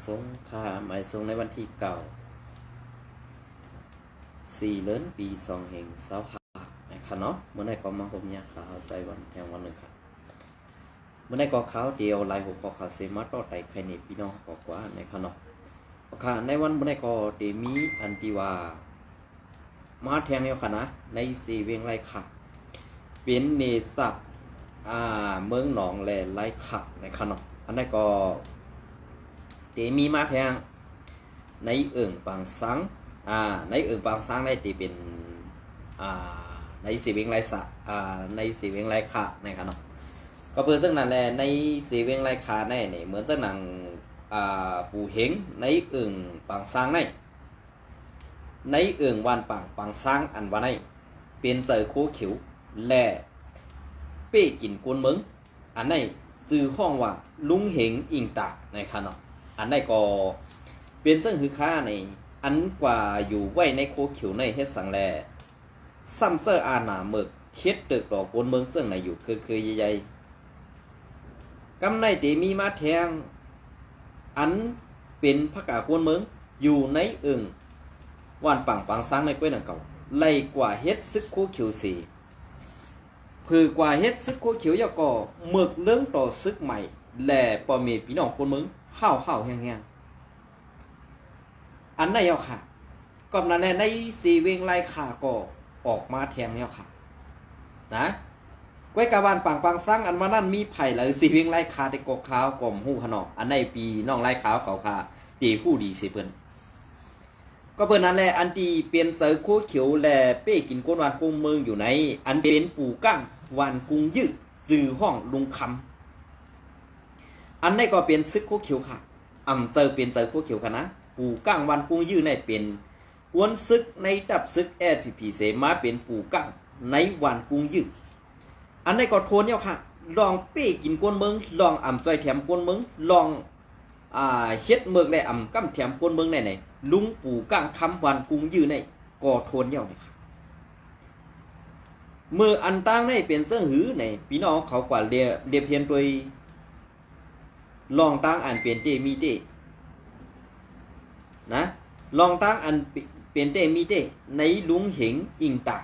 สงครามส่งในวันที่4เดือนปี2แห่ง25นะครับเนาะเมื่อไหร่ก็มาผมเนี่ยข่าวใส่วันแทงวันหนึ่งครับเมื่อไหร่ก็ข่าวเดียวลายหัวข่าวเซมาต่อไต่ใครในพี่น้องก็กว่านะครับเนาะค่ะในวันเมื่อไหร่ก็เดมีอันที่ว่ามาแทงเนี่ยค่ะนะในสีเวียงไรค่ะเป็นเนสับเมืองหนองแลไรค่ะนะครับเนาะอันนั้นก็เดมีมาแทงในปางสังในปางสังในที่เป็นในสีเวียงไรสะในสีเวียงไรค่ะนะครับเนาะก็เพื่อซึ่งนั่นแหละในสีเวียงไรค่ะในนี่เหมือนซึ่งนั่งปูเฮงในปางสังในวันปางสังอันวันในเป็นเสือโคเขียวและเป้กินกวนเมืองอันในซื้อห้องว่าลุงเหงอิงตานะครับเนาะอันในก็เป็นซึ่งคือค่าในอันกว่าอยู่ไว้ในโคเขียวในเฮ็ดสังแลซ้ำเซอร์อาหนาเมึกเฮ็ดเติกดอกกวนเมืองซึ่งในอยู่คือใหญ่ๆกำในตีมีมาแทงอันเป็นพระกากวนเมืองอยู่ในวันปางสังในกล้วยหนังเก่าไล่กว่าเฮ็ดซึกโคเขียวสีคือกว่าเฮ็ดซึกโคเขียวยาก็เมึกเรื่องต่อซึกใหม่แหล่ปอมีพี่น้องคนเมืองห้าวแห้งๆอันนั้นเอาค่ะก่อนนั้นในสีเวงไล่ขาก็ออกมาแทงแล้วค่ะนะไว้กะวันปางสังอันมานั่นมีไผ่หรือสีเวงไล่ขาแต่กกขาวกลมหูขนออันในปีน้องไล่ขาวเก่าค่ะตีผู้ดีสิเปิ้นก็เปิ้นนั่นแหละอันที่เป็นเสือโคเขียวแลเป้กินก้นวานกุ้งเมืองอยู่ในอันเป็นปู่กั้งวานกุ้งยืดจือห้องลุงคำอันนี้ก็เป็นซึกโคเขียวค่ะเสือเป็นเสือโคเขียวค่ะนะปู่กั้งวานกุ้งยืดในเป็นวนซึกในดับซึกพีเสมาเป็นปู่กั้งในวานกุ้งยืดอันนี้ก็โทนเนี่ยค่ะลองเป้กินก้นเมืองลองจ้อยแถมก้นเมืองลองเฮ็ดเมืองและกำแถมก้นเมืองไหนลุงปู่ก้างคำวันกุ้งยืนในก่อโทนเย่านี่ครับเมื่ออันตั้งในเป็นเสื้อหือในพี่น้องเขากว่าเรียเพียนโดยลองตั้งอันเป็นเตมีเตนะลองตั้งอันเป็นเตมีเตในลุงเหงอิงตา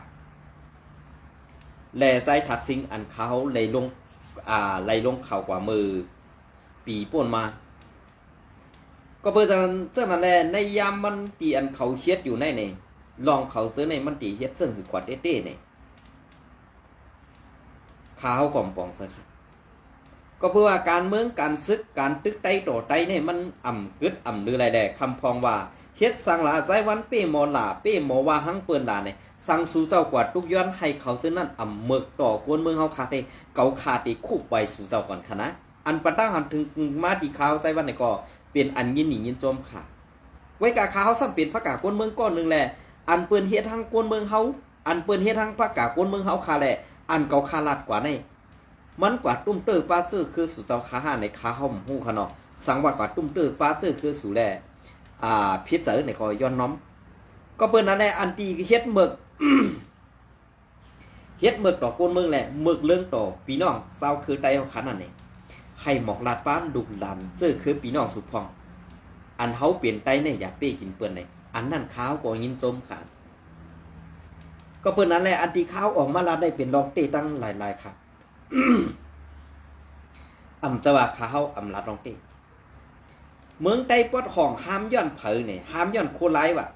และใจถักสิงอันเขาไหลลงเขากว่ามือปีป่นมาก็เพื่อจะนั่นแหละในยามมันตีอันเขาเฮ็ดอยู่ในลองเขาซื้อในมันตีเฮ็ดซึ่งคือกว่าเต้เนี่ยข้าวกล่อมปองเสือค่ะก็เพื่อว่าการเมืองการซึกการตึกไตต่อไตเนี่ยมันกึดหรืออะไรแดกคำพองว่าเฮ็ดสังหลาไซวันเป้หมอหลาเป้หมอว่าหังเปิ้นหลาเนี่ยสั่งสู่เจ้ากว่าทุกย้อนให้เขาซื้อนั่นเมือกต่อกวนเมืองเฮาขาดเเกาขาดตีคู่ไปสู่เจ้าก่อนค่ะนะอันปะตั้งหันถึงมาตีข้าวไซวันเนี่ยก็เป็นอันยินหนียินโจมค่ะไว้กาข้าวซ้ำเป็นพระกากวนเมืองก้อนหนึ่งแหละอันเปิ้นเฮ็ดทางกวนเมืองเฮาอันเปิ้นเฮ็ดทางพระกากวนเมืองเฮาค่ะแหละอันเก่าคาลัดกว่าในมันกว่าตุ้มเตอร์ปาซื่อคือสู่เจ้าขาหาในขาเฮาฮู้ค่ะเนาะสังว่ากว่าตุ้มเตอร์ปาซื่อคือสู่แลพิษเจอในก็ย้อนน้อมก็เปิ้นนั่นแหละอันตีเฮ็ดเมือก เฮ็ดเมือกต่อกวนเมืองแหละเมือกเรื่องต่อพี่น้องเศร้าคือไตเฮาคันนั่นเองให้หมอกลาดป้านดุหลันซื่อคือพี่น้องสุพองอันเฮาเปลี่ยนไตเนี่ยอย่าเป้กินเปิ้นเลยอันนั่นข้าวก็ยินส้มขาดก็เปิ้นนั้นแหละอันที่ข้าวออกมาลาได้เป็นรองเต้ตั้งหลายๆครับ จะว่าข้าวลาดรองเต้เมืองไต้ปอดของห้ามย้อนเผยเนี่ยห้ามย้อนโคไลว่ะ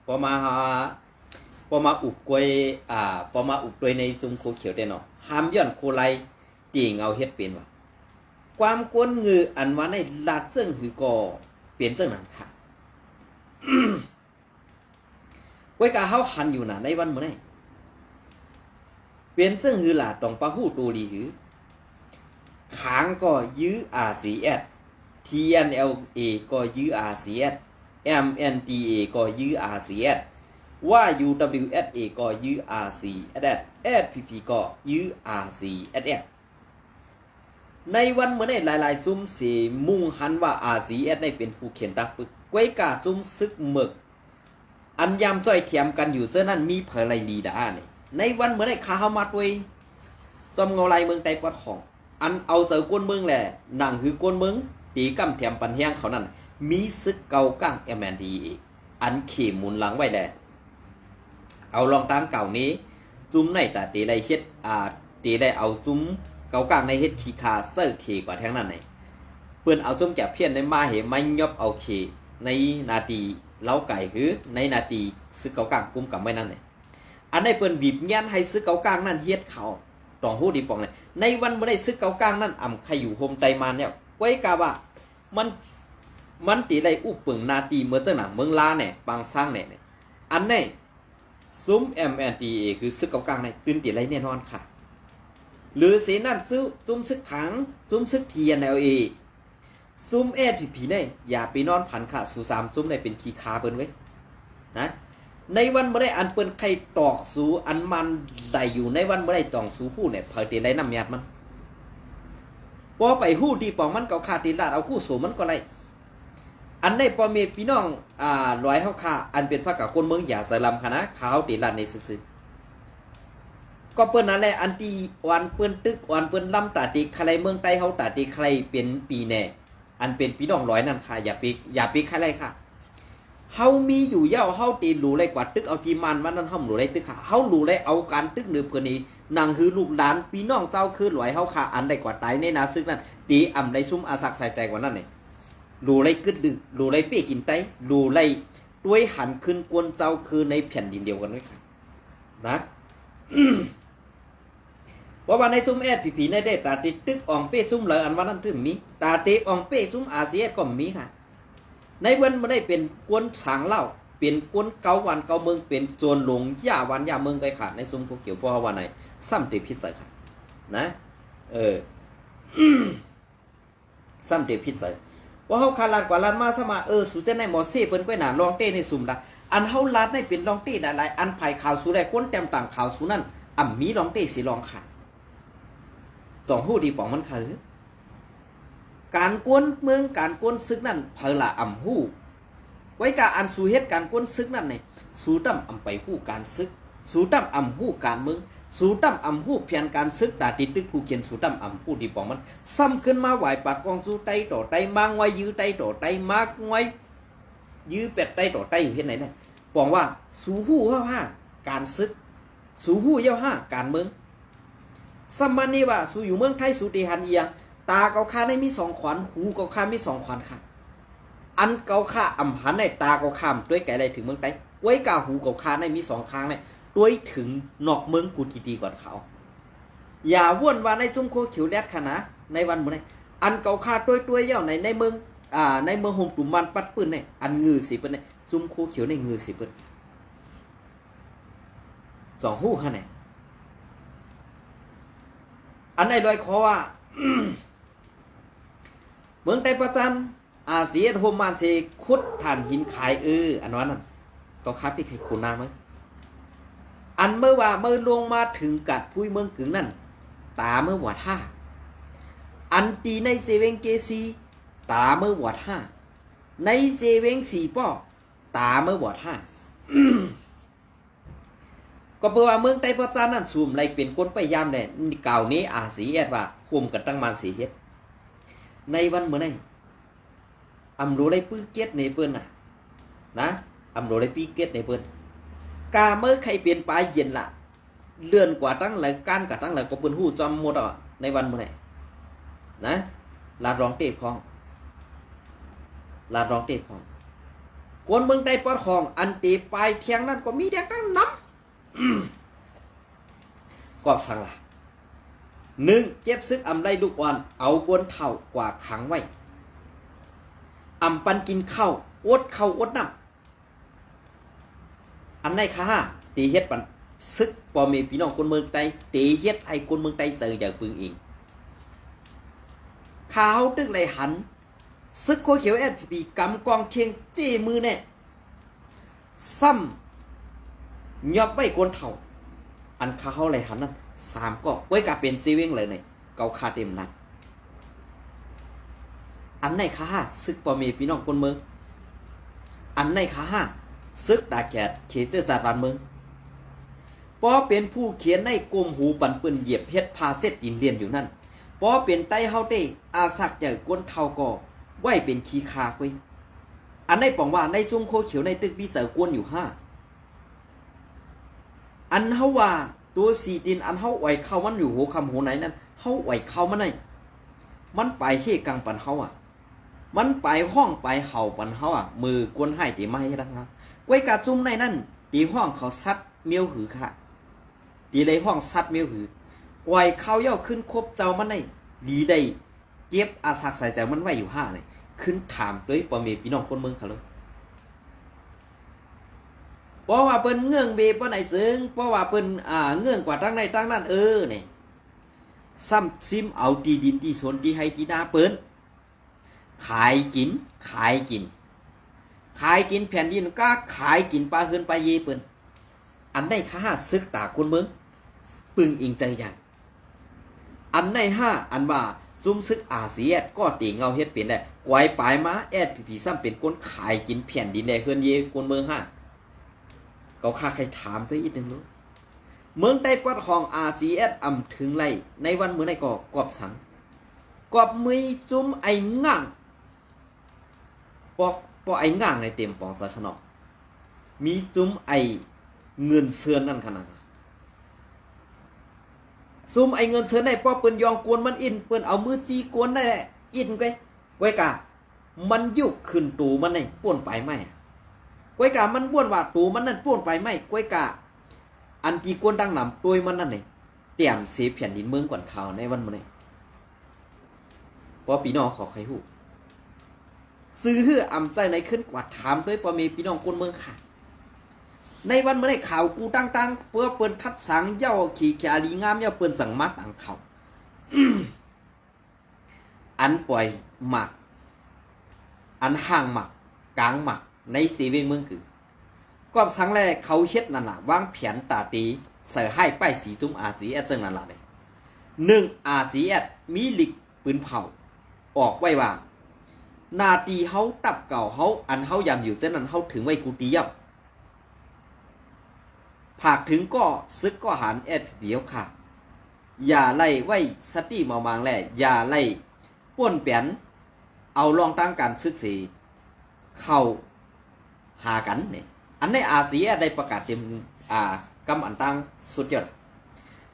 พอมาอุบกวยพอมาอุบกวยในซุมโคเขียวได้เนาะห้ามย้อนโคไลตีงเอาเฮ็ดเป็นว่ะความกวนงืออันว่าในลาดซึ่งคือก็เปลี่ยนซึ่งนั้นค่ะ ไว้กะเฮาหันอยู่น่ะในวันมื้อนี้เปลี่ยนซึ่งคือลาดต้องปะฮู้ตูดีหือขางก็ยื้อ RCS TNLA ก็ยื้อ RCS MNDA ก็ยื้อ RCS ว่า UWSA ก็ยื้อ RCS SPP ก็ยื้อ RCS ในวันเมื่อในหลายๆซุ้มสีมุ่งหันว่า RCS ได้เป็นผู้เขียนตักปึกไว้กาซุ้มซึกหมึกอันยามจ้อยเทียมกันอยู่เสื้อนั่นมีเผยไรลีดาเนี่ยในวันเมื่อในข้าเฮามาด้วยซอมเงาลายเมืองไต้กวาดของอันเอาเสือกวนเมืองแหละหนังคือกวนเมืองตีกำแถมปันแห้งเขานั่น มีซึกเก่าก้าง MND อีกอันเข็มหมุนหลังไว้แลเอาลองตามเก่านี้จุ้มในแต่ตีได้เฮ็ดตีได้เอาจุ้มเก่ากลางในเฮ็ดขี้คาเซอร์เคกว่าแท้งนั้นไหนเพื่อนเอาจุ้มแก่เพี้ยนในมาเหไม่ยอบเอาเคในนาทีเล้าไก่คือในนาทีซึกเก่ากลางกุมกับไม่นั่นไหนอันได้เปิ้นบีบแง้นให้ซึกเก่ากลางนั่นเฮ็ดเขาต้องฮู้ดีปองเลยในวันบ่ได้ซึกเก่ากลางนั่นอ่ำใครอยู่โฮมไตมาเนี่ยไว้กะว่ามันตีได้อุปเปิงนาทีเมื่อจังหนังเมืองลาเนี่ยบางสร้างเนี่ยอันนี้ซุ้ม MNDA คือซึกเก่ากลางในตื่นตีไรแน่นอนค่ะหรือเสนั่นซุ้มซึกขังซุ้มซึกเทียน LA ซุ้มผีเนี่ยอย่าไปนอนผันค่ะสู่3ซุ้มในเป็นขี้คาเปิ้นไว้นะในวันบ่ได้อันเปิ้นใครตอกสู่อันมันได้อยู่ในวันบ่ได้ตองสู่ผู้เนี่ยเผยตีไรน้ำยาดมันพอไปฮู้ดีปองมันเก่าคาตีลาดเอาคู่สู่มันก็ไรอันในปอเมพี่น้องร้อยเฮาค่ะอันเป็นพระกับคนเมืองอย่าสลัมคณะขาวตีลาดในซื่อก็เปิ้นนั่นแหละอันที่วันเปิ้นตึกวันเปิ้นลำตาติใครเมืองใต้เฮาตาติใครเป็นปีแน่อันเป็นพี่น้องร้อยนั่นค่ะอย่าปีใครเลยค่ะเฮามีอยู่เย้าเฮาตีรู้เลยกว่าตึกเอาที่มันวันนั้นเฮารู้เลยตึกค่ะเฮารู้เลยเอาการตึกเหนือเพิ่นนี้นางคือลูกหลานพี่น้องเจ้าคือร้อยเฮาค่ะอันใดกว่าตายในนาซึกนั้นตีอ่ำได้ซุ่มอาศักใส่ใจกว่านั้นนี่รู้ไรกึดดึกรู้ไรเป้กินไตรู้ไรด้วยหันขึ้นกวนเจ้าคือในแผ่นดินเดียวกันไว้ค่ะนะ ว่าวันในซุ้มผีในได้ตาติตึกอ่องเป้ซุ้มเลยอันวันนั้นถึงมีตาเตอ่องเป้ซุ้มอาเซียก็มีค่ะในวันไม่ได้เป็นกวนสางเล่าเป็นกวนเกาวันเกาเมืองเป็นโจรหลงย่าวันย่าเมืองไปค่ะในซุ้มพวกเกี่ยวพ่อวันไหนซ้ำติพิษใส่ค่ะนะซ้ำติพิษใส่ว่าเฮาคาลาดกว่าลานมาสมาสุเจนในหมอเซ่เปิ้นไปหนาลองเต้ในสุ่มละอันเฮาลาดในเป็นลองเต้หลายอันภายข่าวสู่ได้ก้นแต้มต่างข่าวสู่นั่นมีลองเต้สิลองค่ะสองฮู้ดีปองมันคือการกวนเมืองการกวนซึกนั่นเพอละฮู้ไว้กะอันสู่เฮ็ดการกวนซึกนั่นนี่สู่ตั้มไปฮู้การซึกสู่ตั้มฮู้การเมืองสู่ตั้มฮู้เพียนการซึกตาติดตึกผู้เขียนสู่ตั้มฮู้ดีปองมันซ้ำขึ้นมาไหวปากกองสู่ไตต่อไตมางไว้ยื้อไตต่อไตมากไว้ยื้อเป็ดไตต่อไตอยู่เฮ็ดไหนเนี่ยปองว่าสู่ฮู้5การซึกสู่ฮู้เย้า5การเมืองสมัยนี้ว่าสู่อยู่เมืองไทยสู่ตีหันเอียงตาเกาคาได้มี2ขวัญหูเกาคามี2ขวัญค่ะอันเกาคาหันในตาเกาคามด้วยไก่ได้ถึงเมืองไทยไว้กาหูเกาคาได้มี2ข้างเนี่ยด้วยถึงนอกเมืองกูดีกว่าเขาอย่าว่นว่าในซุ้มโคเขียวแดดค่ะนะในวันมื้อนี้อันเกาคาตัวเย้าในเมืองในเมืองโฮมตุ่มมันปัดปืนเนี่ยอันงือสิเปิ้นเนี่ยซุ้มโคเขียวในงือสิเปิ้น2ฮู้ค่ะเนี่ยอันไหนลอยคอว่า เมืองไต้ประจันอาเซียนโฮมานเซขุดฐานหินขายอันนั้นก็คับพี่ใครคุณนาไหมอันเมื่อว่าเมื่อลงมาถึงกัดพุ้ยเมืองกึ่งนั่นตาเมื่อวัดท่าอันตีในเซเวงเกซีตาเมื่อวัดท่าในเซเวงสีป้อตาเมื่อวัดท่า ก็เพื่อว่าเมืองไต้ประจันนั่นสูมไรเป็นคนไปยามแน่เก่านี้อาเซียนว่าคุมกันตั้งมันสีเฮ็ดในวันเมื่อไหร่รู้ได้ปื้อเกียรติในเปิ้นนะรู้ได้ปีเกียรติในเปิ้นกาเมื่อใครเปลี่ยนปลายเย็นละเลื่อนกว่าตั้งหลายการกับตั้งหลายก็เปิ้นหู้จอมหมดในวันเมื่อไหร่นะลาดร้องเตะพองลาดร้องเตะพองคนเมืองใต้ปอดของอันตีปลายเทียงนั่นก็มีแต่ตั้งน้ำกอบสั่งละ1เจ็บซึกได้ลูกอ่อนเอากวนเท่ากว่าขังไว้ปันกินข้าวอดข้าวอดน้ำอันไหนค่ะตีเฮ็ดปันซึกปอมีพี่น้องคนเมืองใต้ตีเฮ็ดให้คนเมืองใต้เสือจากปืนเองข้าวตึกเลยหันซึกโคเขียวFPPกำกองเคียงเจ้มือแน่ซ้ำยอบไว้กวนเท่าอันข้าวเลยหันนั่น3ก็ไว้กับเป็นซีเวงเลยเนี่ยเกาคาเต็มนัดอันไหนค่ะซึกปอมีพี่น้องคนเมืองอันไหนค่ะซึกตาแกดเขตเจอจาดบ้านเมืองปอเป็นผู้เขียนในกลมหูปันปืนเหยียบเพชรพาเจ็ดดินเรียนอยู่นั่นปอเป็นไต้เฮาเต้อาศักจากก้นเท่าก่อไว้เป็นขี้คาคุย อันในปองว่าในจุ้มโคเขียวในตึกปีเสือกวนอยู่ห้าอันเฮาว่าตัวสีดินอันเฮาไหวเข้ามันอยู่หัวคำหัวไหนนั้นเฮาไหวเข้ามันไหนมันไปเฮกังปันเฮาอ่ะมันไปห้องไปเห่าปันเฮาอ่ะมือกวนให้ตีไม้ดังนะไว้กาจุ้มในนั่นตีห้องเขาซัดเมียวหือค่ะตีเลยห้องซัดเมียวหือไหวเข้าย่อขึ้นคบเจ้ามันไหนดีได้เก็บอาศักใส่ใจมันไว้อยู่ห้าเลยขึ้นถามด้วยปอมเมพี่น้องคนเมืองเขาเลยเพราะว่าเปิ้นเงื่องเบปไหนจึงเพราะว่าเปิ้นเงื่องกว่าตั้งในตั้งนั่นเนี่ยซ้ำซิมเอาตีดินตีสวนตีให้ตีนาเปิ้นขายกินแผ่นดินก็ขายกินปลาเฮือนปลาเยเปิ้นอันได้ค่าซึกตาคนเมืองปึงอิงใจอย่างอันได้5อันว่าซุ่มซึกอาเซียนก็ตีเงาเฮ็ดเป็นได้กวายปลายมาแอดผีซ้ำเป็นคนขายกินแผ่นดินได้เฮือนเยคนเมืองก็ค่าใครถามไปอีกนึงรู้เมืองใต้ปัดของอาเซียนอ่ำถึงไรในวันเมื่อไหร่ก็กอบสังกอบมือจุ้มไอ้ง่างปอไอ้ง่างในเต็มปองสะขนอกมีจุ้มไอ้เงินเสือนนั่นขนาดซุ่มไอ้เงินเสือนได้ปอเปิ้นยองกวนมันอินเปิ้นเอามือจีกวนได้อินไว้กะมันยุกขึ้นตูมันนี่ป่วนไปไหมไว้กะมันบ้วนว่าตูมันนั่นป่วนไปไหมไว้กะอันที่กวนดังหนำตัวมันนั่นนี่เตรียมเสียแผ่นดินเมืองก่อนข่าวในวันมื้อนี้เพราะพี่น้องขอใครฮู้ซื้อฮื้ออำใจในขึ้นกว่าถามด้วยปอมีพี่น้องคนเมืองค่ะในวันเมื่อไหร่ข่าวกูตั้งเพื่อเปิ้นทัดสังเย้าขี่แขลีงามเย้าเปิ้นสั่งมัดอังเขา อันปล่อยหมักอันห่างหมักกลางหมักในสีเวเมืองคือกอบสังแรกเขาเฮ็ดนั่นล่ะวางแผนตาตีใส่ให้ป้ายสีจุ้มอาซีแอดจังนั่นล่ะเลย1อาซีแอดมีลิกปืนเผาออกไว้ว่านาตีเฮาตับเก่าเฮาอันเฮายามอยู่เส้นนั้นเฮาถึงไว้กูตียับผากถึงก็ซึกก็หันแอดเบียวค่ะอย่าไล่ไว้สติเมามางแหล่อย่าไล่ป้วนเปียนเอาลองตั้งการซึกสีเข้าหากันเนี่ยอันในอาเซียได้ประกาศเต็มกำอันตั้งสุดยอด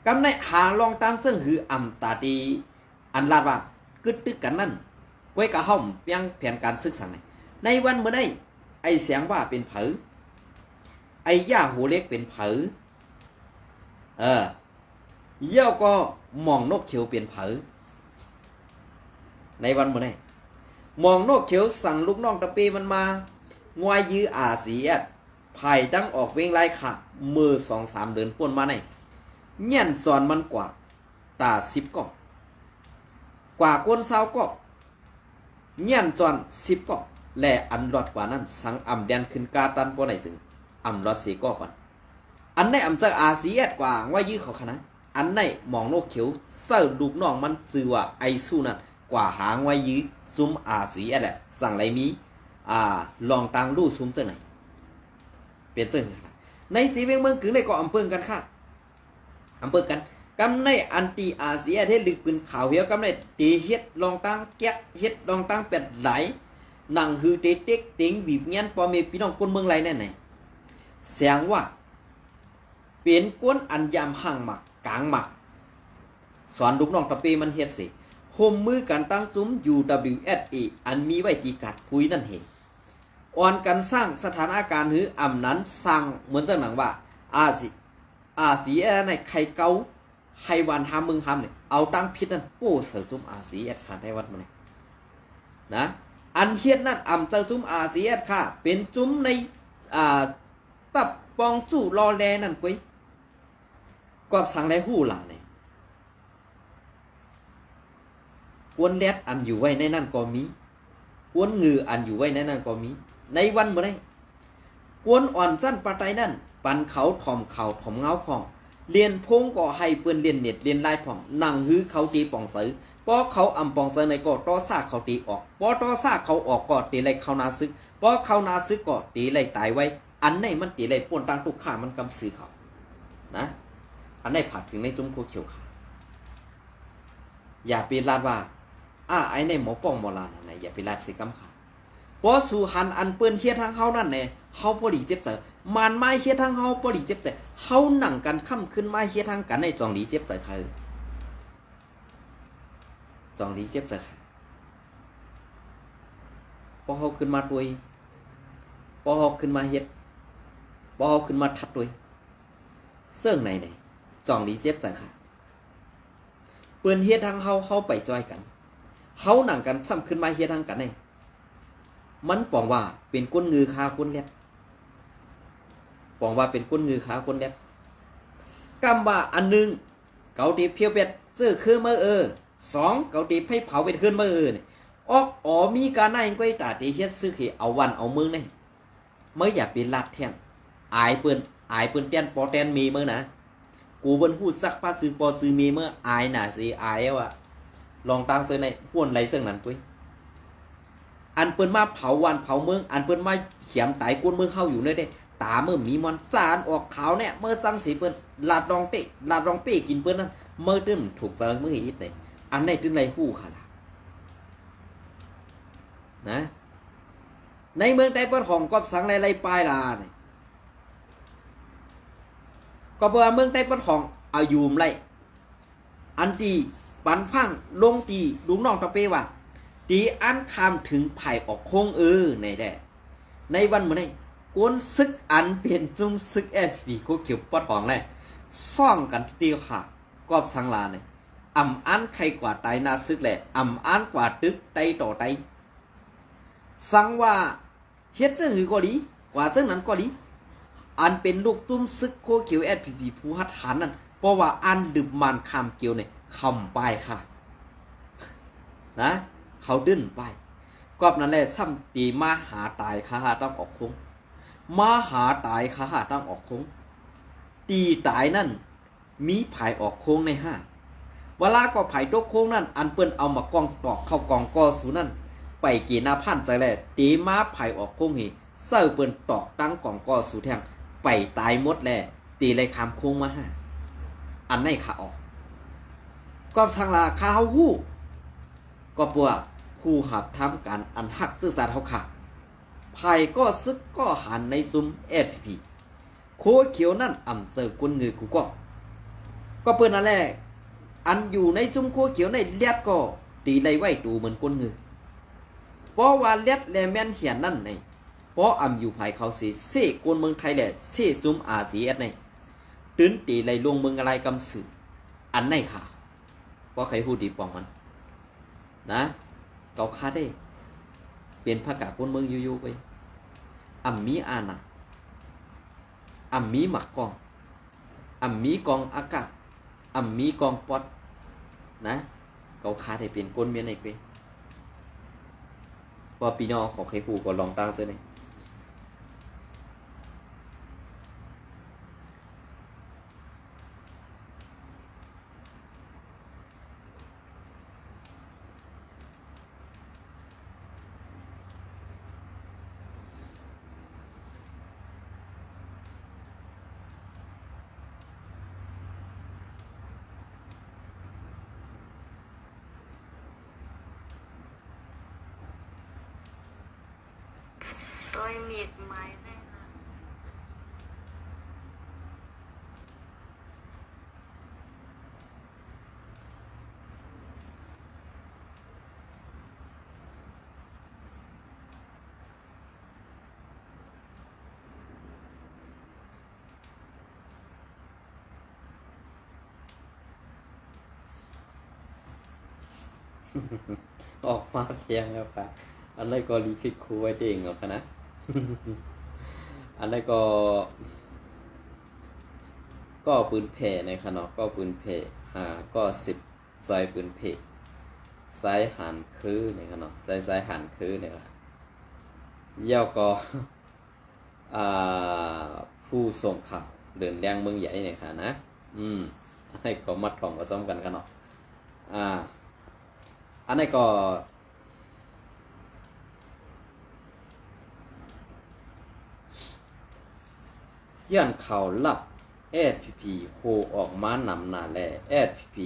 กำในหาลองตั้งซึ่งคืออำตาตีอันลาดว่ากึดตึกกันนั่นไว้กะห้อมเปียงแผนการศึกษาในวันเมื่อได้ไอเสียงว่าเป็นเผอไอย่าหัวเล็กเป็นเผอเยี่ยวก็มองนกเขียวเป็นเผอในวันเมื่อได้มองนกเขียวสั่งลูกน้องตะปีมันมางวยยื้ออาเซียภายดังออกเวงไล่ค่ะมือ2-3เดือนป่นมาในเงี้ยนสอนมันกว่าตา10ก็กว่าก้นเศร้าก็เงี้ยนจอน10ก็และอันรอดกว่านั้นสังอำแดนขึ้นกาตันปนไหนซึ่งอำรอด4ก็ก่อนอันในอำจากอาเซียกว่างวยยื้อเขาคณะอันในมองนกเขียวเสิร์ลูกน้องมันซื่อว่าไอสู้นั่นกว่าหางวยยื้อซุ้มอาเซียแหละสั่งไรมีลองตังลู่ซุ้มเจ้าไหนเปลี่ยนเจ้าค่ะในสีเวียงเมืองกึ่งในก็อำเภอกันค่ะอำเภอกันกำในอันตีอาเซียเทลึกปืนข่าวเหี่ยวกำในตีเฮ็ดลองตังแก๊กเฮ็ดลองตังเป็ดไหลหนังฮือเตเต็กติงบีบเงี้ยนปอเมพี่น้องคนเมืองไรแน่ไหนเสียงว่าเปลี่ยนกวนอันยามห่างหมักกลางหมักสอนลูกน้องตะเปมันเฮ็ดสิโฮมมือการตั้งซุ้ม UWSA อันมีไว้ตีกัดพุยนั่นเองอ่อนกันสร้างสถานการณ์หืออ่ำนั้นสร้างเหมือนจังหนังว่าอาเซียในไข่เกาไฮวันหามึงหามเนี่ยเอาตั้งพิษนั่นโป้เสือซุ้มอาเซียขาดในวัดมาเนี่ยนะอันเฮ็ดนั่นอ่ำเจอซุ้มอาเซียค่ะเป็นซุ้มในตับปองสู้รอแลนั่นกุ้ยกอบสั่งได้หู้หล่ะเนี่ยกวนแรดอันอยู่ไว้ในนั่นก็มีกวนงืออันอยู่ไว้ในนั่นก็มีในวันเมื่อไรกวนอ่อนสั้นปะไตนั่นปันเขาถ่อมเงาพองเรียนพงก็ให้เปิ้นเรียนเน็ตเรียนไลน์พองนั่งฮื้อเขาตีป่องซื้อพอเขาอำป่องซื้อในก็ต้อซากเขาตีออกพอต้อซากเขาออกก็ตีไรเขานาซึกพอเขานาซึกก็ตีไรตายไว้อันไหนมันตีไรป่นตั้งตุกข้ามันกำซื้อเขานะอันไหนผัดถึงในจุ้มโคเขียวขาอย่าไปลาดว่าไอ้ในหมอป้องหมอลานไหนอย่าไปลาดสิกำขาเพ พอสู่หันอันเปิ้นเฮ็ดทางเฮานั่นแหละเฮาบ่ดีเจ็บใจมันไม้เฮ็ดทางเฮาบ่ดีเจ็บใจเฮานั่งกันค่ำขึ้นมาเฮ็ดทางกันในจองดีเจ็บใจใครจองดีเจ็บใจใครพอเฮาขึ้นมาด้วยพอเฮาขึ้นมาเฮ็ดพอเฮาขึ้นมาทัดด้วยเสิ่งไหนจองดีเจ็บใจใครเปิ้นเฮ็ดทางเฮาไปจอยกันเฮานั่งกันซ้ำขึ้นมาเฮ็ดทางกันนี่มันปองว่าเป็นก้นงือคาคนแลบปองว่าเป็นก้นงือคาคนแลบกำว่าอันนึงเกาตีเพียวเป็ดซื้อคือเมื่อ2เกาตีให้เผาเป็นคืนเมื่อนี่ออกมีการนายก้อยตาตีเฮ็ดซื้อเขเอาวันเอามือนี่เมื่ออย่าเป็นลาดแท่งอายเปิ้นเต้นปอเต้นมีเมื่อนะกูเปิ้นพูดซักป้าซื้อปอซื้อมีเมื่ออายน่ะสิอายว่ะลองตั้งเสื้อในพ่วนไรเสื้อนั้นกุ้ยอันเปิ้นมาเผาวันเผาเมืองอันเปิ้นมาเขียมไตก้นเมืองเข้าอยู่เลยเด้ตาเมื่อมีมอนสารออกขาวเนี่ยเมื่อสั่งสีเปิ้นลาดรองเป้กินเปิ้นนั่นเมื่อตึ้มถูกใจเมื่ออีกเลยอันไหนตึ้มไรหู้ค่ะนะในเมืองใดเปิ้นของกอบสังไรปลายลาเนี่ยก็เพราะเมืองใดเปิ้นของอายุมไรอันตีปันฟังลงตีลุงน้องตะเปว่าตีอันคำถึงไผ่ออกโค้งในแด่ในวันเมื่อนี้กวนซึกอันเป็นจุ่มซึกFPกูเขียวปอดของแหละซ่องกันทีเดียวค่ะกอบสังลาเนี่ยอันใครกว่าไตนาซึกแหละอันกว่าตึกไตต่อไตสังว่าเฮ็ดจังหือก็ดีกว่าจังนั้นก็ดีอันเป็นลูกจุ่มซึกโคเขียวFPP ผู้หัดฐานนั่นเพราะว่าอันดื่มมันคำเกี่ยวเนี่ยคำปลายค่ะนะเขาดิ้นไปกอบนั่นแหละซ้ำตีมาหาตายขาต้องออกคงมาหาตายขาต้องออกคงตีตายนั่นมีไผ่ออกโค้งใน5เวลาก็ไผ่ตกโค้งนั่นอันเปิ้นเอามากองตอกเข้ากองกอสูนั่นไปเกณฑ์หน้าพันใจแหละตีมาไผ่ออกโค้งเเสิร์เปิ้นตอกตั้งกองกอสูแทงไปตายหมดแหละตีเลยคำโค้งมาอันไหนขาออกก็ทางลาคาเฮาฮู้ก็ปัวผู้ขับทำการอันหักซื่อสัตย์เขาขาดไผ่ก็ซึกก็หันในซุ้มFPPโคเขียวนั่นเสิร์กุนงือกูก็เปิ้นนั่นแหละอันอยู่ในซุ้มโคเขียวในเลียดก็ตีไรไว้ตูเหมือนกุนงือเพราะว่าเลียดแลแม่นเหียนนั่นในเพราะอยู่ไผ่เขาสิเสกวนเมืองไทยแหละเสซุ้มRCSในตื้นตีไรลงเมืองอะไรกำสืออันไหนค่ะเพราะใครพูดดีปองมันนะเกาคาได้เปลี่ยนภาคกคนเมืองอยู่ๆไปมีอาณามีหมักกองมีกองอากาศมีกองปอดนะเกาคาได้เปลี่ยนคนเมียนไหนไปพอปีนอขอใครพูดก็ลองตั้งเสียเลยtôi miệt mài đây là ออกมาเสียงแล้วค่ะอันนั้นก็รีคิดครูไว้เองเหรอคะนะ อันนั้นก็ปืนเพนะครับเนาะก็ปืนเพก็10 ซอยปืนเพสายหันคือนะครับเนาะสายหันคือเนี่ยค่ะเย่าก็ ผู้ส่งข่าวเดินแรงเมืองใหญ่เนี่ยค่ะนะอันนี้ก็มัดถ่องก็ซ้อมกันเนาะอันนี้ก็ย่านข่าวลับ FPP โคออกมานำหน้าแล FPP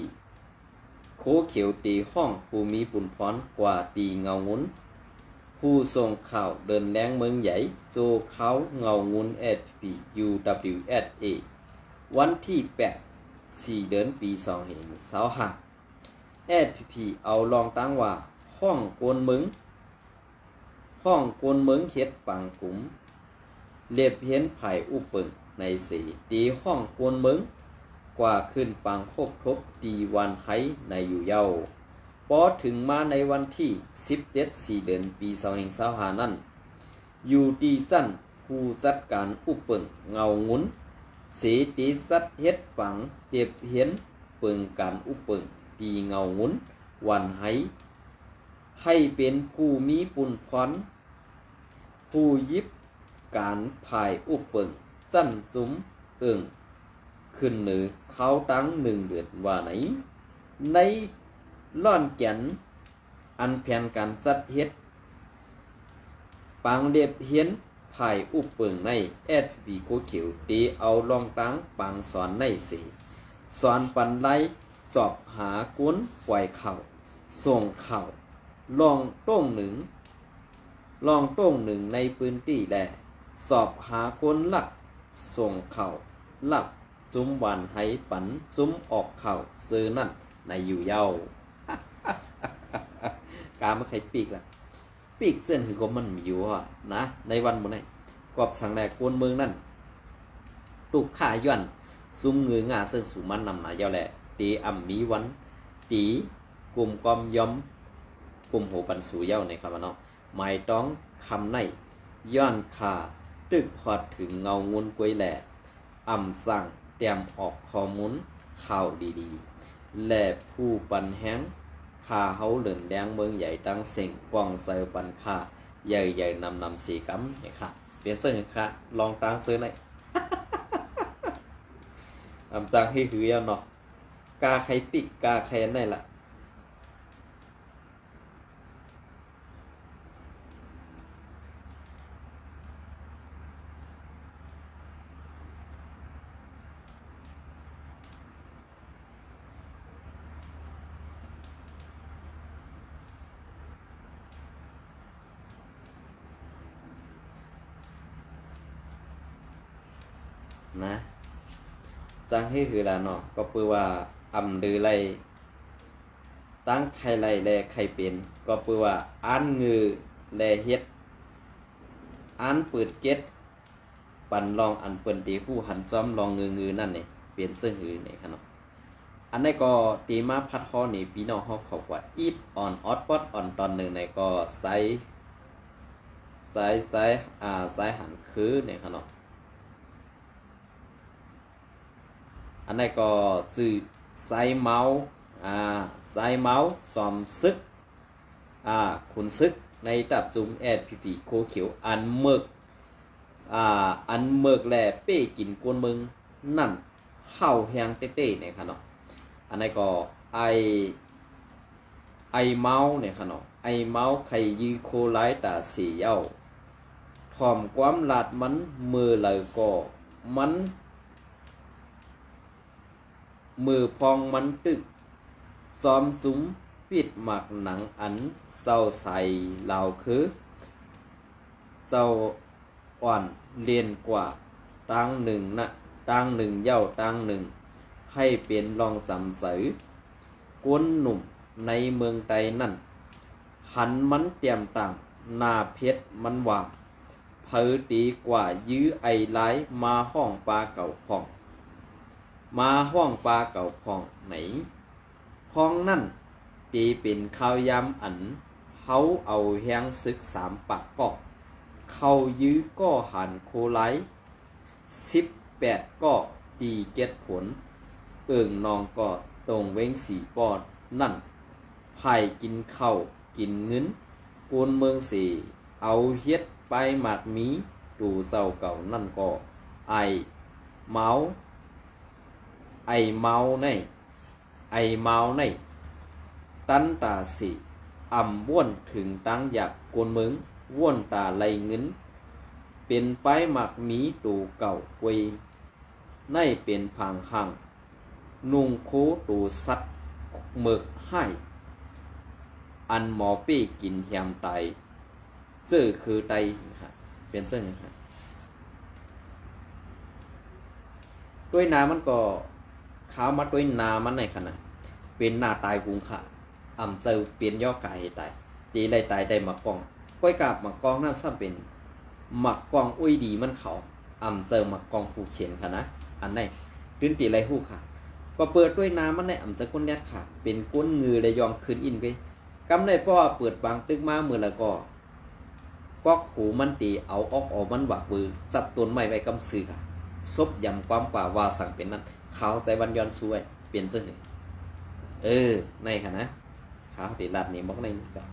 โคเขียวตีห้องภูมิปุ่นพรกว่าตีเงางุ้น ผู้ส่งข่าวเดินแรงเมืองใหญ่โจเขาเงางุน SP UWSA วันที่8 4 เดือนปี2525 SP เอาลองตั้งว่าห้องกวนเมืองเฮ็ดปังกุ๋มเรียบเห็นไผ่อุปเปิงในสีตีห้องกวนเมืองกว่าขึ้นปังคบทบตีวันไห้ในอยู่เย้าพอถึงมาในวันที่17 4 เดือนปี2525นั้นอยู่ดีสั้นผู้จัดการอุปเปิงเงางุนสีตีสัดเฮ็ดปังเรียบเห็นเปิงการอุปเปิงตีเงางุนวันไห้ให้เป็นผู้มีปุญพรผู้ยิบการภายอุปเปิงจั่นจุ้มขึ้นเหนือเขาตั้ง1 เดือนว่าไหนในล่อนแก่นอันแผนการจัดเฮ็ดปังเรียบเห็นภายอุปเปิงในSP โกเขียวตีเอาลองตั้งปังสอนในสีสอนปันไลสอบหากุ้นปล่อยเข่าส่งเข่าลองต้งหนึ่งในพื้นที่แลสอบหาคนลักส่งเข่าลักจุ้มวันให้ปันจุ้มออกเข่าซื้อนั่นในอยู่เย้า กาไม่ใครปีกล่ะปีกเส้นคือก็มันมีอยู่นะในวันมื้อนี้กอบสังแลกวนเมืองนั่นตุกข่าย้อนซุ้มเงืองาซึ่งสูมันนำหนาเย้าแหละตีอ่ำมีวันตีกลุ่มกอมยอมกลุ่มโหปันสูเย้าในคำเนาะหมายต้องคำในย้อนขาตึกพอดถึงเงางุนกวยแหล่อ่ำสั่งเตรียมออกข้อมูลข่าวดีๆและผู้ปันแห้งขาเฮาเหลือนแดงเมืองใหญ่ตั้งเสียงกวางเซอปันขาใหญ่นำสีกำเนี่ยค่ะเปลี่ยนเสื้อค่ะลองตั้งซื้อหน่อย อ่ำสั่งให้หือเนาะกาใครปิกกาใครนั่นแหละนะจังให้คือละเนาะก็เพื่อว่าอำดือไรตั้งใครไรแลใครเป็นก็เพื่อว่าอันงือแลเฮ็ดอันเปิดเก็ตปันลองอันเปิ้นตีผู้หันซ้อมลองงือนั่นนี่เปลี่ยนเสื้อหือนี่ครับเนาะอันนี้ก็ตีมาพัดคอนี่พี่น้องเฮาเขาว่า eat on hot pot on ตอนหนึ่งในก็ใส่หันคือเนี่ยครับเนาะอันนี้ก็จื่อไซเมาสอมซึกขุนซึกในตับจุ่มSP โคเขียวอันเมือกแลเป้กินกวนมึงนั่นเห่าแหงเต้ๆเนี่ยค่ะเนาะอันนี้ก็ไอเมาเนี่ยค่ะเนาะไอเมาไข่ยือโคไลตาสีเย้าถ่อมความลาดมันมือเลยก็มันมือพองมันตึกซ้อมซุ้มปิดหมักหนังอันเศร้าใส่เหล่าคือเศร้าอ่อนเรียนกว่าตั้งหนึ่งเย้าตั้งหนึ่งให้เป็นลองสำเสยกวนหนุ่มในเมืองไตนั่นหันมันเตรียมต่างหน้าเพชรมันว่าเผอตีกว่ายื้อไอไลมาห้องปลาเก่าพ่องมาห้องปลาเก่าพ่องไหนพ้องนั่นตีเป็นข้าวยำอันเฮาเอาแห้งซึก3 ปากก็เข้ายื้อก็หันโคไล18ก็ตีเก็ดผลนองก็ตรงเว้ง4 ปอดนั่นไผ่กินข้าวกินเงินกวนเมืองสีเอาเฮ็ดไปหมากมีดูเศร้าเก่านั่นก็ไอเมาในตันตาสีอ่ำว่นถึงตั้งอยากกวนเมืองว่นตาไหลเงินเป็นไปหมักมีตูเก่าเวยในเป็นผางหังนุ่งโคตูสัดเมือกให้อันหมอปี้กินแฮมไต ซื่อคือไตนะครับเปลี่ยนซื่อนะครับด้วยนามันก็ขาวมาด้วยนามันในขณะเป็นหน้าตายกุงค่ะอ่ำเจอเปลี่ยนย่อกายตายตีไรตายได้มากองก้อยกาบมากองนั่นซ้ำเป็นหมักกองอุ้ยดีมันเขาอ่ำเจอหมักกองผูกเขียนค่ะนะอันไหนตื่นตีไรหู้ค่ะก็เปิดด้วยน้ำมันในอ่ำเจอก้นแรดค่ะเป็นก้นงือได้ยองคืนอินไปกำในพ่อเปิดบางตึกมาเมื่อละก็ก๊อกหูมันตีเอาออกมันหวักบือจับต้นไม้ไว้กำซื้อค่ะซบยำความป่าวาสั่งเป็นนั้นขาวใส่วันย้อนซวยเปลี่ยนซึ่งในค่ะนะขาวตีลัดนี่บอกในนี่ก็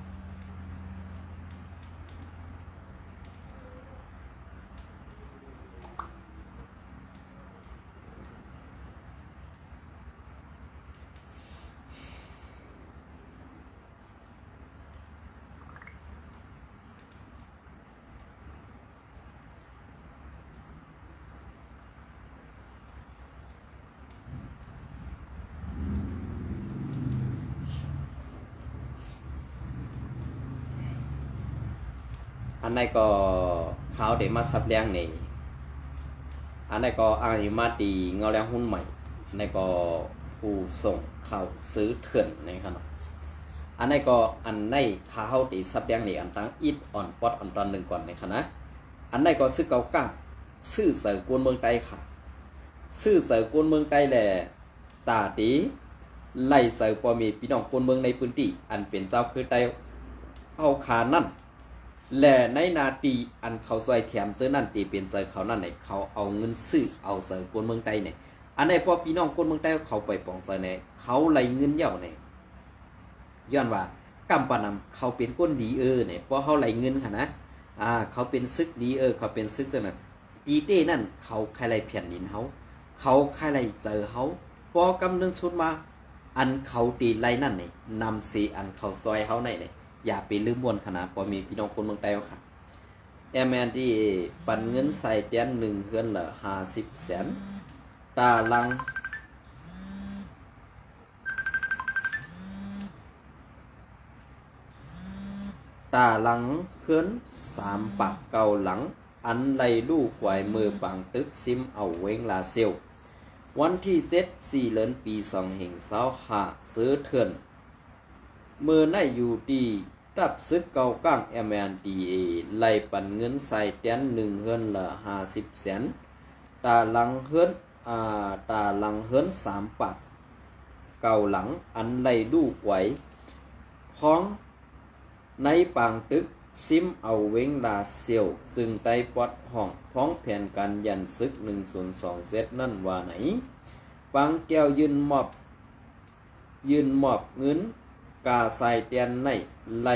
อันไหนก็ขาวเดี๋ยวมาซับแรงนี่อันไหนก็อ้างมาตีเงาแรงหุ้นใหม่อันไหนก็ผู้ส่งข่าวซื้อเถื่อนนะครับอันไหนก็อันไหนขาวตีซับแรงนี่อันตั้งอิดอ่อนปอดอ่อนตอนหนึ่งก่อนนะครับนะอันไหนก็ซื้อเกาก้างซื้อเสือกวนเมืองไกลค่ะซื้อเสือกวนเมืองไกลแหละตาตีไล่เสือพอมีพี่น้องคนเมืองในพื้นที่อันเป็นเจ้าคือไตเอาขานั่นและในนาตีอันเขาซอยแถมเสื้อนั่นตีเป็นเสื้อเขานั่นไหนเขาเอาเงินซื้อเอาเสื้อคนเมืองใต้เนี่ยอันไหนพอพี่น้องคนเมืองใต้เขาไปปองเสื้อเนี่ยเขาไล่เงินเย่าเนี่ยย้อนว่ากำปานำเขาเป็นก้นดีเนี่ยเพราะเขาไล่เงินค่ะนะเขาเป็นซึกดีเขาเป็นซึกจังนั้นตีเต้นั่นเขาใครไล่เพียนดินเขาใครไล่เจอเขาพอกำเนิดชุดมาอันเขาตีไล่นั่นเนี่ยนำสีอันเขาซอยเขาเนี่ยอย่าไปลืมบนขนาดพอมีพี่น้องคนเมืองใต้ค่ะแมนที่ปันเงินใส่เตียนหนึ่งเฮือนละ50 แสนตาลังเฮือน3 ปากเก่าหลังอันไล่ลูกไหวมือปังตึกซิมเอาเวงลาเซียววันที่4 เดือนปี2565ซื้อเถื่อนเมื่อในอยู่ดีรับซึกเก่าก้าง MNDA ไล่ปันเงินใส่เตียนหนึ่งเฮือนละ50 แสนตาลังเฮือน3 ปากเก่าหลังอันไล่ดูไหวพ้องในปางตึกซิมเอาเวงลาเซียวซึ่งไต้ปอดห้องพ้องแผนการยันซึก102 เซตนั่นว่าไหนปังแก้วยืนมอบเงินกาใส่เตียนในไ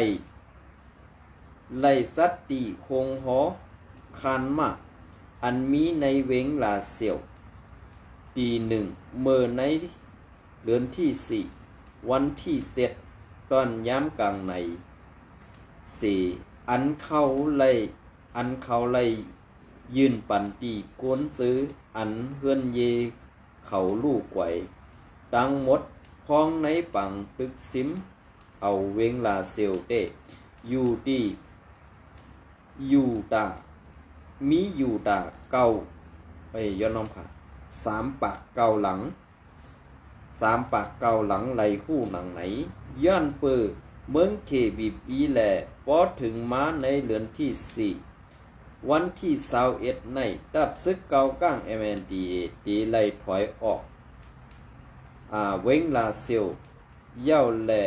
ล่สัตติคงหอคันมาอันมีในเวงลาเซียวปี1เมื่อในเดือนที่4วันที่7ตอนย้ำกลางใน4อันเขาไล่ยืนปันตีกวนซื้ออันเฮือนเยเขาลูกไหวตั้งหมดพ้องในปังตึกซิมเอาเวงลาเซลเตยูดียูดามียูดาเก่าย้อนน้องค่ะ3 ปากเก่าหลังไหลคู่หนังไหนย้อนเปอเมืองเคบีบอีแหล่พอถึงมาในเดือนที่4วันที่21ในดับซึกเก่าก้าง MNDA ตีไล่ถอยออกเวงลาเซลเย่าแหล่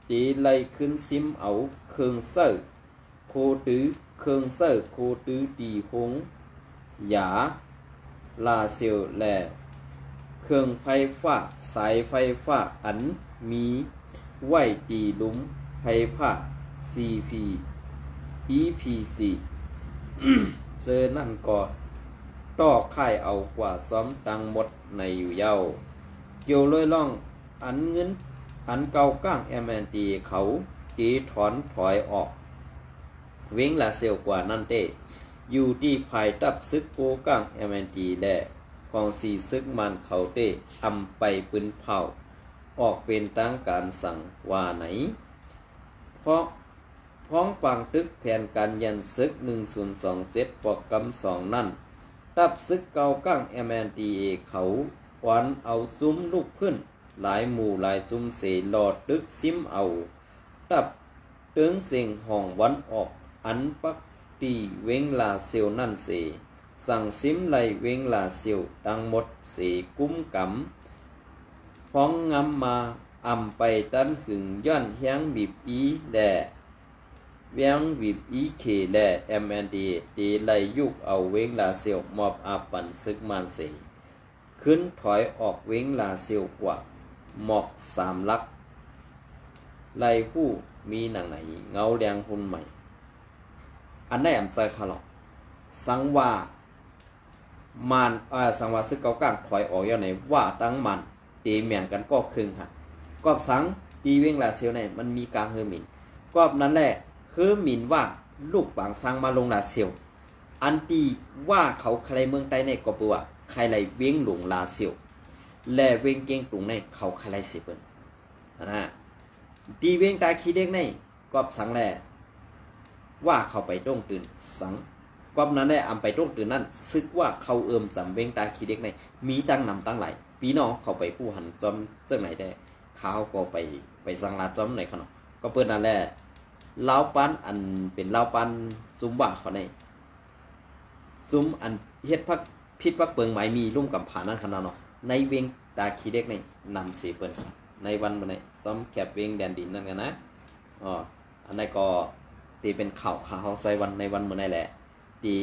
ตีไล่ขึ้นซิมเอาเครื่องเซอร์โคตื้อดีหงหยาลาเซลแหล่เครื่องไฟฟ้าสายไฟฟ้าอันมีไว้ตีลุมไฟฟ้า CP EPC เจอนั่นก็ต่อค่ายเอากว่าซ้อมตังหมดในอยู่เย้าเกี่ยวเลยล่องอันเก่าก้าง MNT เขาตีถอนถอยออกเวงลาเซลกว่านั่นเต้อยู่ที่ภายตับซึกโกก้าง MNT และกองสีซึกมันเขาเต้อำไปปืนเผาออกเป็นตั้งการสั่งว่าไหนเพราะ พ้องปังตึกแผนการยันซึก102เซตปอกกำ2นั่นตับซึกเก่ากั้ง MNDA เขาวันเอาซุ้มลูกขึ้นหลายหมู่หลายจุ่มเสหลอดตึกซิมเอาตับเติงเสียงห้องวันออกอันปักตีเวงลาเซียวนั่นเสสั่งซิมไหลเวงลาเซียวดังหมดเสกุ้มกำพ้องงำมาอำไปดันหึงย้อนเฮียงบีบอีแดเวียงบีบอีเคแล MND ตีไลยุกเอาเวงลาเซียวมอบอาปันซึกมันเสขึ้นถอยออกเวงลาเซียวกว่าหมอก3ลักไลผู้มีหนังไหนเงาแดงหุ่นใหม่อันได้อำใจคาหลอกสังว่ามันสังว่าซึกเก่ากลางถอยออกอย่างไหนว่าตั้งมันตีเมียงกันก็ครึ่งค่ะกอบสังตีเวงลาเซียวเนี่ยมันมีกลางเฮอร์มินกอบนั้นแหละเฮอร์มินว่าลูกบางสังมาลงลาเซียวอันตีว่าเขาใครเมืองใต้ในก็ปัวใครไหลเวงหลงลาเซียวและเวงเก่งตุงในเขาใครเสิเปิ้นนะตีเวงตาขี้เด็กในกอบสังแลว่าเขาไปต้องตื่นสังกอบนั้นได้อำไปต้องตื่นนั่นซึกว่าเขาเอิมสำเวงตาขี้เด็กในมีตั้งนำตั้งไหลปีน้องเขาไปผู้หันจอมเจ้าไหนได้เขาก็ไปสังลาจอมไหนเขาเนาะก็เปิ้นนั่นแหละลาวปันอันเป็นลาวปันซุมว่าเขาในซุมอันเฮ็ดพักพิษพักเปิงหมายมีร่วมกับผ่านั่นขนาดเนาะในเวงตาขี้เด็กในนำสีเปิ้นในวันมื้อนี้ซ้อมแคบเวงแดนดินนั่นกันนะอันนั้นก็ตีเป็นข่าวใส่วันในวันมื้อนี้แหละตี